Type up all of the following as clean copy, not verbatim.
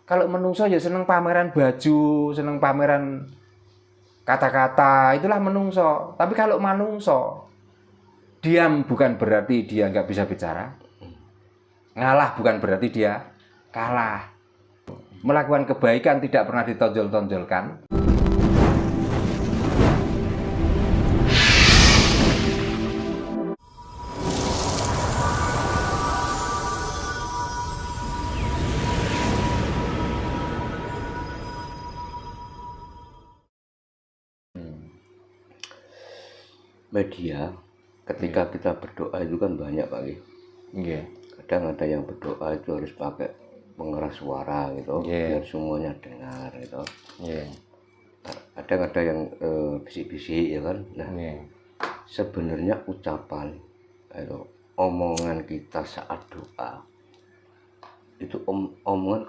Kalau menungso ya seneng pameran baju, seneng pameran kata-kata, itulah menungso. Tapi kalau manungso, diam bukan berarti dia nggak bisa bicara. Ngalah bukan berarti dia kalah. Melakukan kebaikan tidak pernah ditonjol-tonjolkan. Media ketika kita berdoa itu kan banyak Pak. Yeah. Kadang ada yang berdoa itu harus pakai pengeras suara gitu, biar semuanya dengar gitu. Kadang ada yang bisik-bisik ya kan. Nah, sebenarnya ucapan itu, omongan kita saat doa itu omongan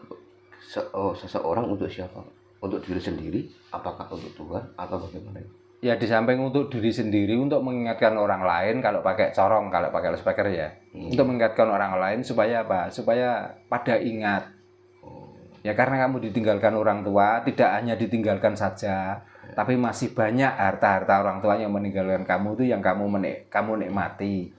seseorang untuk siapa? Untuk diri sendiri, apakah untuk Tuhan atau bagaimana? Ya di samping untuk diri sendiri, untuk mengingatkan orang lain, kalau pakai corong, kalau pakai loudspeaker ya, untuk mengingatkan orang lain supaya apa? Supaya pada ingat. Ya karena kamu ditinggalkan orang tua, tidak hanya ditinggalkan saja, tapi masih banyak harta-harta orang tua yang meninggalkan kamu itu yang kamu nikmati.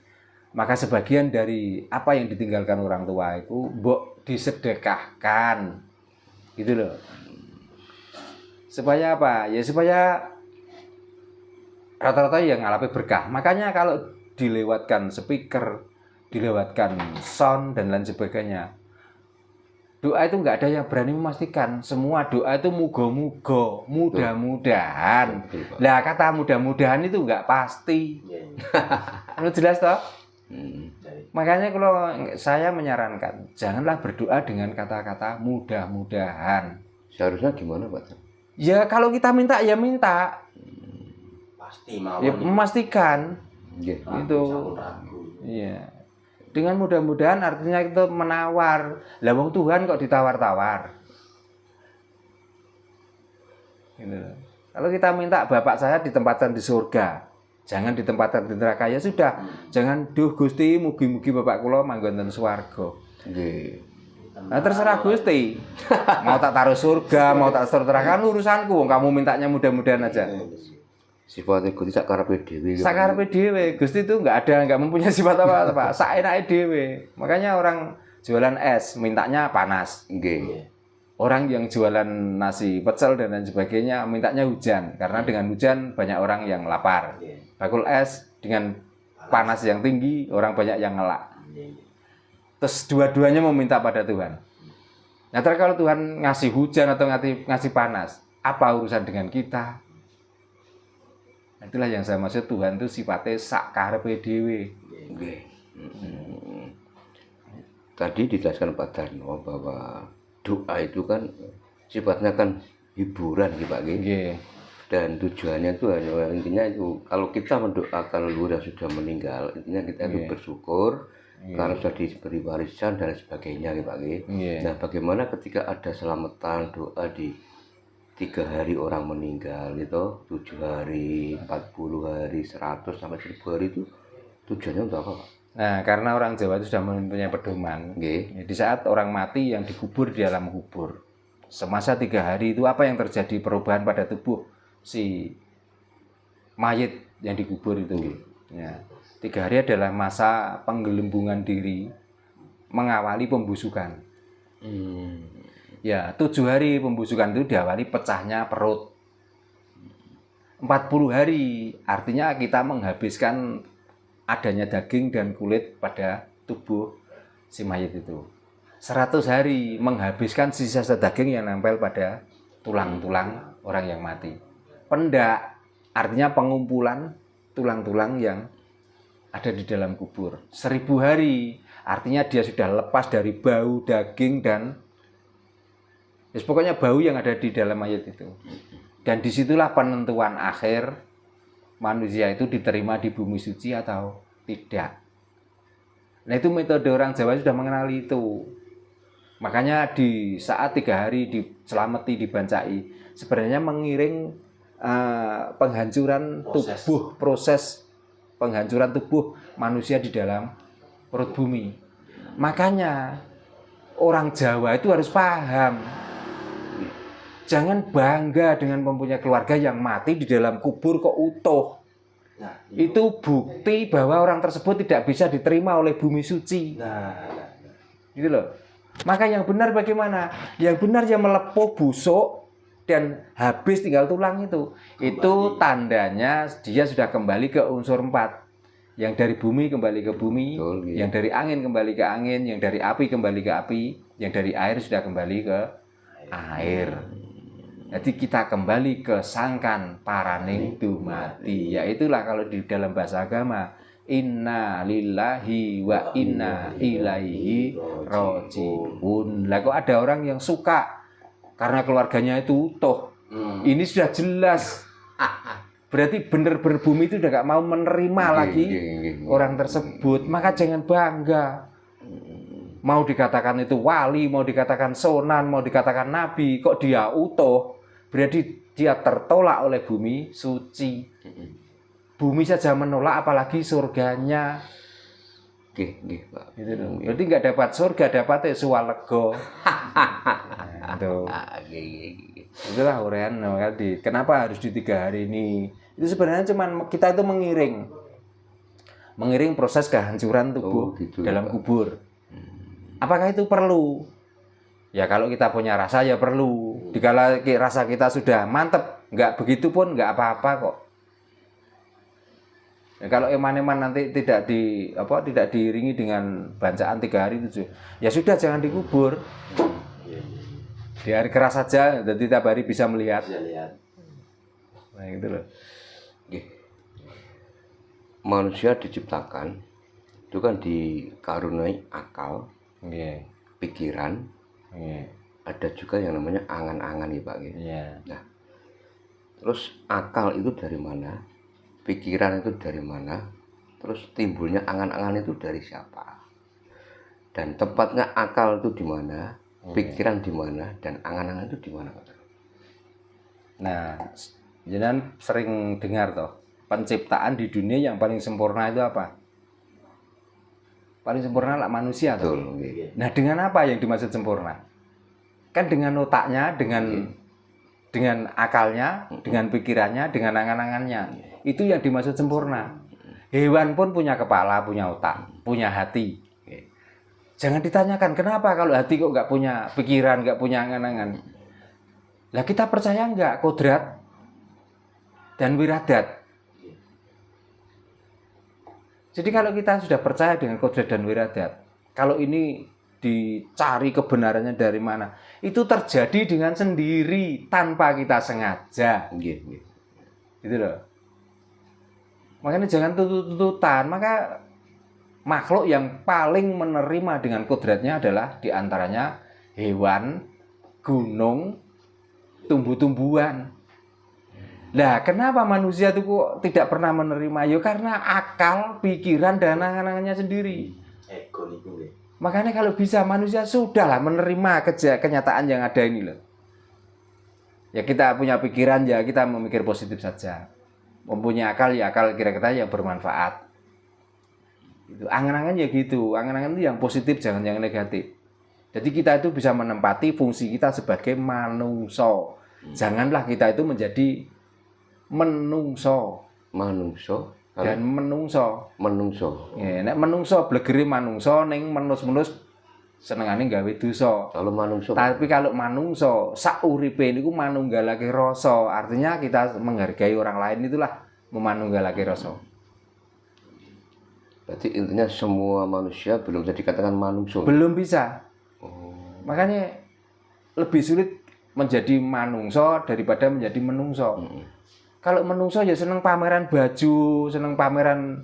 Maka sebagian dari apa yang ditinggalkan orang tua itu mbok disedekahkan. Gitu loh. Supaya apa? Ya supaya rata-rata yang ngalamin berkah. Makanya kalau dilewatkan speaker, dilewatkan sound dan lain sebagainya, doa itu nggak ada yang berani memastikan. Semua doa itu mugo-mugo, mudah-mudahan. Nah kata mudah-mudahan itu nggak pasti. Lu jelas toh? Makanya kalau saya menyarankan, janganlah berdoa dengan kata-kata mudah-mudahan. Seharusnya gimana Pak? Ya kalau kita minta ya minta. Ya memastikan itu. Iya. Dengan mudah-mudahan artinya itu menawar. Lah wong Tuhan kok ditawar-tawar. Gitu. Kalau kita minta bapak saya ditempatkan di surga, jangan ditempatkan di neraka, ya sudah. Jangan duh Gusti mugi-mugi bapak kula manggon ten swarga. Nggih. Nah terserah Gusti. Mau tak taruh surga, mau tak taruh neraka, kan urusanku. Kamu mintanya mudah-mudahan aja. Sifatnya Gusti sakarepe dhewe. Sakarepe dhewe. Gusti itu nggak mempunyai sifat apa-apa, Pak. Saenake dhewe. Makanya orang jualan es mintanya panas. Nggih. Orang yang jualan nasi pecel dan lain sebagainya mintanya hujan, karena dengan hujan banyak orang yang lapar. Bakul es dengan panas yang tinggi, orang banyak yang ngelak. Terus dua-duanya meminta pada Tuhan. Nah, kalau Tuhan ngasih hujan atau ngasih panas, apa urusan dengan kita? Itulah yang saya maksud, Tuhan itu sifatnya sakarepe dhewe. Tadi dijelaskan Pak Darno bahwa doa itu kan sifatnya kan hiburan gitu Pak. Dan tujuannya itu hanya intinya itu kalau kita mendoakan leluhur yang sudah meninggal, intinya kita itu bersyukur karena sudah diberi warisan dan sebagainya gitu Pak. Nah bagaimana ketika ada selamatan doa di 3 hari orang meninggal itu, 7 hari, 40 hari, 100 sampai 1000 hari itu tujuannya untuk apa Pak? Nah karena orang Jawa itu sudah mempunyai pedoman. Di saat orang mati yang dikubur di alam kubur, semasa 3 hari itu apa yang terjadi perubahan pada tubuh si mayit yang dikubur itu. Ya, 3 hari adalah masa penggelembungan diri, mengawali pembusukan. Ya, 7 hari pembusukan itu diawali pecahnya perut. 40 hari artinya kita menghabiskan adanya daging dan kulit pada tubuh si mayit itu. 100 hari menghabiskan sisa-sisa daging yang nempel pada tulang-tulang orang yang mati. Pendak artinya pengumpulan tulang-tulang yang ada di dalam kubur. 1000 hari artinya dia sudah lepas dari bau, daging, dan pokoknya bau yang ada di dalam mayat itu. Dan disitulah penentuan akhir manusia itu diterima di bumi suci atau tidak. Nah itu metode orang Jawa sudah mengenali itu. Makanya di saat 3 hari diselamati, dibancai, sebenarnya mengiring penghancuran tubuh, proses penghancuran tubuh manusia di dalam perut bumi. Makanya orang Jawa itu harus paham Jangan bangga dengan mempunyai keluarga yang mati di dalam kubur kok utuh. Nah, Itu bukti bahwa orang tersebut tidak bisa diterima oleh bumi suci. Gitu loh. Maka yang benar bagaimana? Yang benar yang melepuh, busuk, dan habis tinggal tulang itu. Itu tandanya dia sudah kembali ke unsur 4. Yang dari bumi kembali ke bumi, Betul, yang dari angin kembali ke angin, yang dari api kembali ke api, yang dari air sudah kembali ke air. Jadi kita kembali ke sangkan paraning dumati. Yaitulah kalau di dalam bahasa agama, inna lillahi wa inna ilaihi rajiun. Lah kok ada orang yang suka karena keluarganya itu utuh. Ini sudah jelas. Berarti benar-benar bumi itu udah gak mau menerima lagi orang tersebut. Maka jangan bangga. Mau dikatakan itu wali, mau dikatakan sonan, mau dikatakan nabi, kok dia utuh, berarti dia tertolak oleh bumi suci. Bumi saja menolak, apalagi surganya. Pak. Gitu loh. Berarti nggak dapat surga, dapatnya sualego. Itulah uraian kenapa harus di 3 hari ini. Itu sebenarnya cuman kita itu mengiring proses kehancuran tubuh gitu, dalam Pak. kubur. Apakah itu perlu? Ya kalau kita punya rasa ya perlu. Dikala rasa kita sudah mantep, nggak begitu pun nggak apa-apa kok. Ya, kalau eman-eman nanti tidak diiringi dengan bacaan 3 hari itu, ya sudah jangan dikubur. Di hari keras saja, jadi tiap hari bisa melihat. Nah gitu loh. Manusia diciptakan itu kan dikaruniai akal, pikiran, ada juga yang namanya angan-angan ya Pak. Nah, terus akal itu dari mana? Pikiran itu dari mana? Terus timbulnya angan-angan itu dari siapa? Dan tempatnya akal itu di mana? Pikiran di mana? Dan angan-angan itu di mana? Nah, jangan sering dengar toh, penciptaan di dunia yang paling sempurna itu apa? Paling sempurna lah manusia toh. Nah, dengan apa yang dimaksud sempurna? Kan dengan otaknya, dengan akalnya, dengan pikirannya, dengan angan-angannya. Itu yang dimaksud sempurna. Hewan pun punya kepala, punya otak, punya hati. Jangan ditanyakan kenapa kalau hati kok nggak punya pikiran, nggak punya angan-angan. Lah kita percaya nggak kodrat dan wiradat? Jadi kalau kita sudah percaya dengan kodrat dan wiradat, kalau ini dicari kebenarannya dari mana, itu terjadi dengan sendiri tanpa kita sengaja. Gitu loh. Makanya jangan tuntut-tuntutan. Maka makhluk yang paling menerima dengan kodratnya adalah diantaranya hewan, gunung, tumbuh-tumbuhan. Nah, kenapa manusia itu kok tidak pernah menerima? Ya karena akal, pikiran, dan angan-angannya sendiri. Makanya kalau bisa manusia sudahlah menerima kenyataan yang ada ini loh. Ya kita punya pikiran ya kita memikir positif saja. Mempunyai akal ya akal kira-kira yang bermanfaat. Itu angan-angan ya gitu. Angan-angan itu yang positif jangan yang negatif. Jadi kita itu bisa menempati fungsi kita sebagai manungso. Janganlah kita itu menjadi menungso. Manungso Dan menungso. Ya, nek menungso blegere manungso ning menus-menus senengane gawe dosa. Kalau manungso. Tapi kalau manungso sak uripe niku manunggalake rasa. Artinya kita menghargai orang lain itulah memanunggalake rasa. Berarti intinya semua manusia belum bisa dikatakan manungso. Belum bisa. Makanya lebih sulit menjadi manungso daripada menjadi menungso. Kalau menungso ya seneng pameran baju, seneng pameran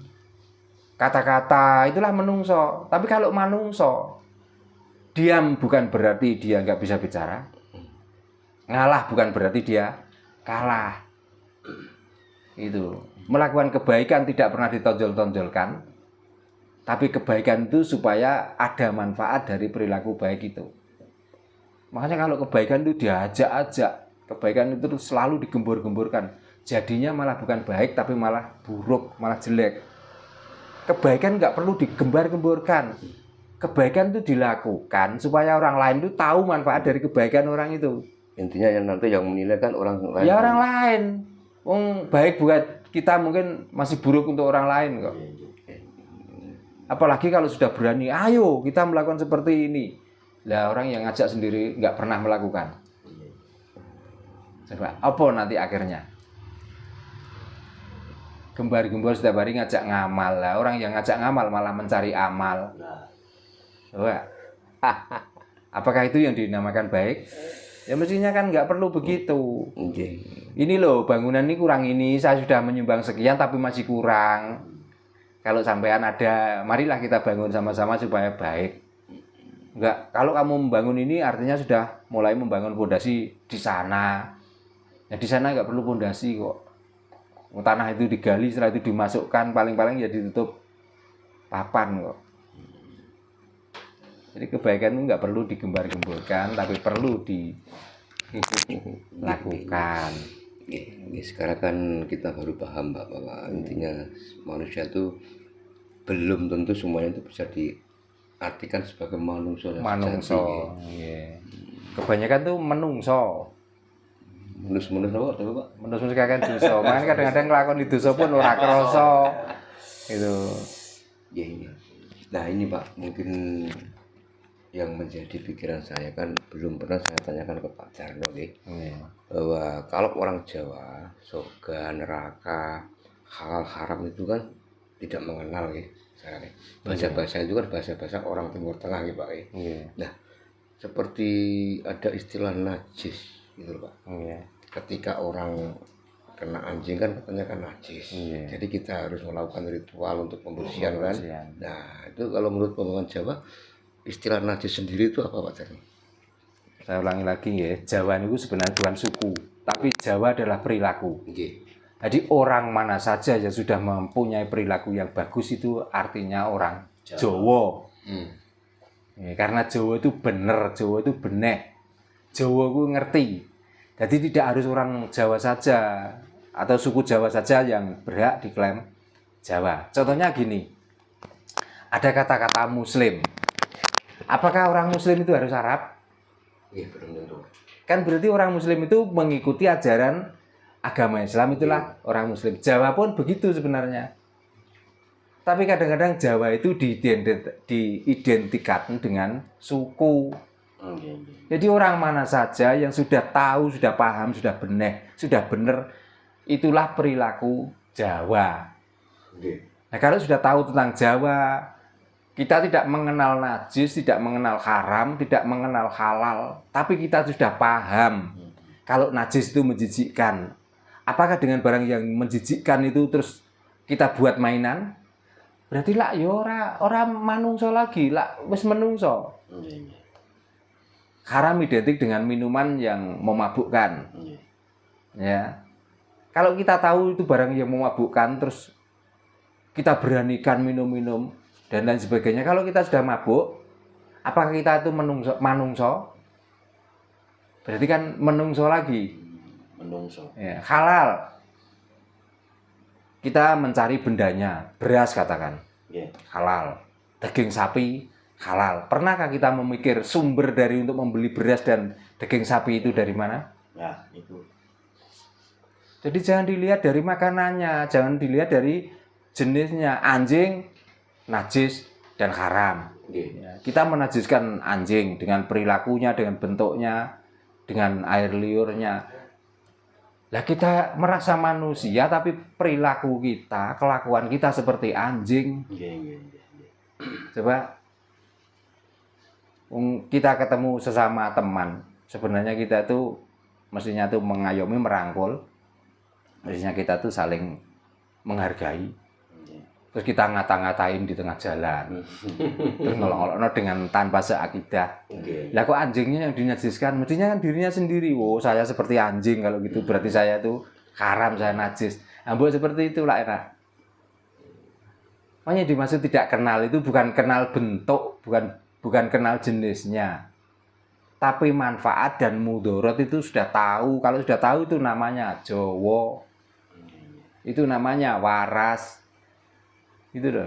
kata-kata, itulah menungso. Tapi kalau manungso, diam bukan berarti dia nggak bisa bicara. Ngalah bukan berarti dia kalah. Itu. Melakukan kebaikan tidak pernah ditonjol-tonjolkan. Tapi kebaikan itu supaya ada manfaat dari perilaku baik itu. Makanya kalau kebaikan itu diajak-ajak, kebaikan itu selalu digembur-gemburkan. Jadinya malah bukan baik, tapi malah buruk, malah jelek. Kebaikan nggak perlu digembar-gemburkan. Kebaikan itu dilakukan supaya orang lain itu tahu manfaat dari kebaikan orang itu. Intinya yang nanti yang menilai kan orang lain. Ya orang lain. Baik buat kita mungkin masih buruk untuk orang lain kok. Apalagi kalau sudah berani, ayo kita melakukan seperti ini. Lah orang yang ngajak sendiri nggak pernah melakukan. Coba, apa nanti akhirnya? Gembar-gembor setiap hari ngajak ngamal lah. Orang yang ngajak ngamal malah mencari amal. Coba. Apakah itu yang dinamakan baik? Ya mestinya kan nggak perlu begitu. Ini loh bangunan ini kurang ini, saya sudah menyumbang sekian tapi masih kurang. Kalau sampean ada, marilah kita bangun sama-sama supaya baik. Enggak, kalau kamu membangun ini artinya sudah mulai membangun fondasi di sana. Ya di sana nggak perlu fondasi kok. Tanah itu digali, setelah itu dimasukkan, paling-paling ya ditutup papan kok. Jadi kebaikan itu nggak perlu digembar-gemborkan, tapi perlu dilakukan. Sekarang kan kita baru paham Pak, bahwa intinya manusia itu belum tentu semuanya itu bisa diartikan sebagai manungso. Manungso, iya. Kebanyakan tuh menungso. Menus-menus apa Pak? Menus-menus kakek dosa. Makanya kadang-kadang ngelakon di dosa pun ora krasa. Itu. Iya. Nah ini Pak, mungkin yang menjadi pikiran saya kan belum pernah saya tanyakan ke Pak Jarno bahwa kalau orang Jawa surga, neraka, halal haram itu kan tidak mengenal bahasa-bahasa itu kan bahasa-bahasa orang Timur Tengah Pak. Nah seperti ada istilah najis gitu Pak. Ketika orang kena anjing kan katanya kan najis. Jadi kita harus melakukan ritual untuk pembersihan kan. Nah itu kalau menurut pemahaman Jawa istilah najis sendiri itu apa Pak Jarno? Saya ulangi lagi ya, Jawa itu sebenarnya bukan suku, tapi Jawa adalah perilaku. Jadi orang mana saja yang sudah mempunyai perilaku yang bagus itu artinya orang Jawa. Ya, karena Jawa itu bener, Jawa itu benek, Jawa itu ngerti. Jadi tidak harus orang Jawa saja atau suku Jawa saja yang berhak diklaim Jawa. Contohnya gini, ada kata-kata Muslim. Apakah orang Muslim itu harus Arab? Iya, belum tentu. Kan berarti orang Muslim itu mengikuti ajaran agama Islam, itulah orang Muslim. Jawa pun begitu sebenarnya. Tapi kadang-kadang Jawa itu diidentikan dengan suku. Jadi orang mana saja yang sudah tahu, sudah paham, sudah benar, itulah perilaku Jawa. Nah kalau sudah tahu tentang Jawa, kita tidak mengenal najis, tidak mengenal haram, tidak mengenal halal, tapi kita sudah paham kalau najis itu menjijikkan. Apakah dengan barang yang menjijikkan itu terus kita buat mainan? Berarti lah ya ora manungso lagi, lah wis menungso. Haram identik dengan minuman yang memabukkan. Ya. Kalau kita tahu itu barang yang memabukkan terus kita beranikan minum-minum dan lain sebagainya. Kalau kita sudah mabuk, apakah kita itu manungso? Berarti kan menungso lagi. Menungso. Ya, halal. Kita mencari bendanya, beras katakan. Halal. Daging sapi halal. Pernahkah kita memikir sumber dari untuk membeli beras dan daging sapi itu dari mana? Ya, itu. Jadi jangan dilihat dari makanannya, jangan dilihat dari jenisnya. Anjing najis dan haram. Ya, kita menajiskan anjing dengan perilakunya, dengan bentuknya, dengan air liurnya. Lah kita merasa manusia tapi perilaku kita, kelakuan kita seperti anjing. Coba kita ketemu sesama teman, sebenarnya kita tuh mestinya tuh mengayomi, merangkul. Mestinya kita tuh saling menghargai. Terus kita ngata-ngatain di tengah jalan, terus ngolok-ngolokno dengan tanpa seakidah. Lah kok anjingnya yang dinajiskan? Mestinya kan dirinya sendiri. Oh saya seperti anjing kalau gitu, berarti saya tuh haram, saya najis. Ambok seperti itulah enak. Makanya dimaksud tidak kenal itu bukan kenal bentuk, bukan kenal jenisnya, tapi manfaat dan mudorot itu sudah tahu. Kalau sudah tahu itu namanya Jawa, itu namanya waras. Itu loh.